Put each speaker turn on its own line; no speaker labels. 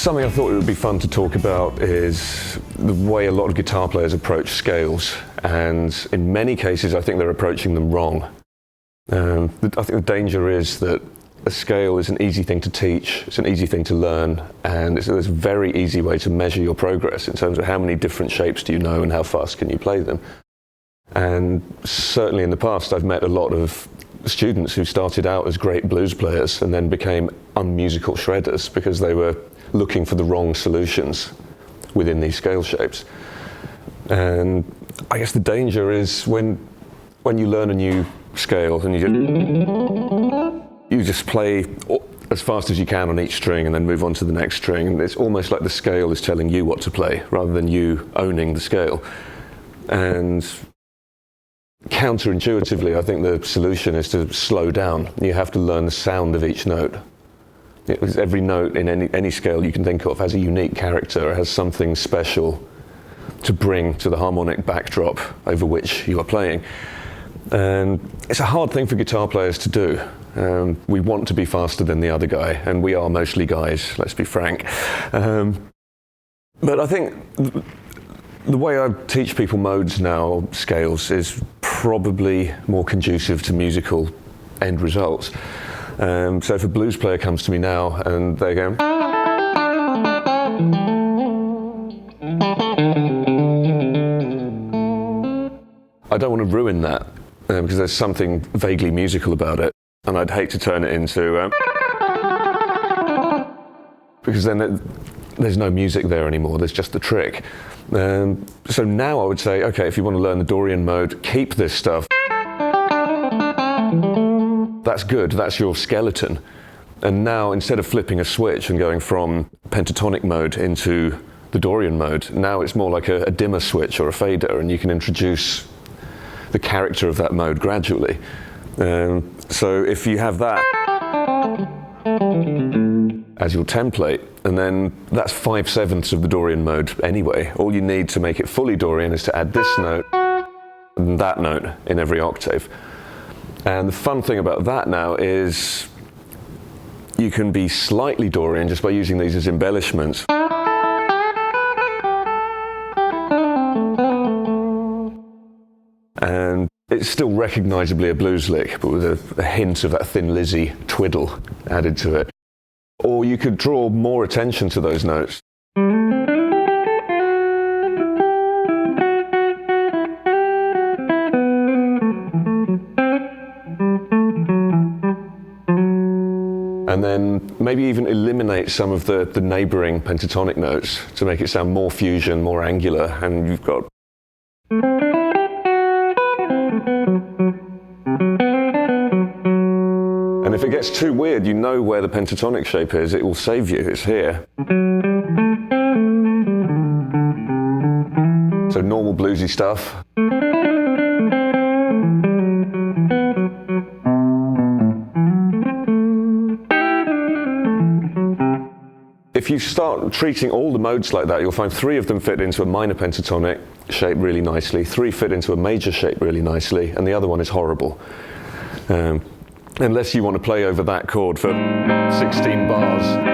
Something I thought it would be fun to talk about is the way a lot of guitar players approach scales, and in many cases I think they're approaching them wrong. I think the danger is that a scale is an easy thing to teach, it's an easy thing to learn, and it's a very easy way to measure your progress in terms of how many different shapes do you know and how fast can you play them. And certainly in the past I've met a lot of students who started out as great blues players and then became unmusical shredders because they were looking for the wrong solutions within these scale shapes. And I guess the danger is when you learn a new scale and you just play as fast as you can on each string and then move on to the next string, and it's almost like the scale is telling you what to play rather than you owning the scale. And counterintuitively, I think the solution is to slow down. You have to learn the sound of each note. Every note in any scale you can think of has a unique character, it has something special to bring to the harmonic backdrop over which you are playing. And it's a hard thing for guitar players to do. We want to be faster than the other guy, and we are mostly guys, let's be frank. But I think the way I teach people modes now, scales, is probably more conducive to musical end results. So if a blues player comes to me now and they go, I don't want to ruin that because there's something vaguely musical about it, and I'd hate to turn it into because then there's no music there anymore, there's just the trick. So now I would say, okay, if you want to learn the Dorian mode, keep this stuff. That's good, that's your skeleton. And now, instead of flipping a switch and going from pentatonic mode into the Dorian mode, now it's more like a dimmer switch or a fader, and you can introduce the character of that mode gradually. So if you have that as your template, and then that's 5/7 of the Dorian mode anyway. All you need to make it fully Dorian is to add this note and that note in every octave. And the fun thing about that now is you can be slightly Dorian just by using these as embellishments. And it's still recognizably a blues lick, but with a hint of that Thin Lizzy twiddle added to it. Or you could draw more attention to those notes. And then maybe even eliminate some of the neighboring pentatonic notes to make it sound more fusion, more angular, and you've got. And if it gets too weird, you know where the pentatonic shape is, it will save you, it's here. So normal bluesy stuff. If you start treating all the modes like that, you'll find 3 of them fit into a minor pentatonic shape really nicely, 3 fit into a major shape really nicely, and the other one is horrible. Unless you want to play over that chord for 16 bars.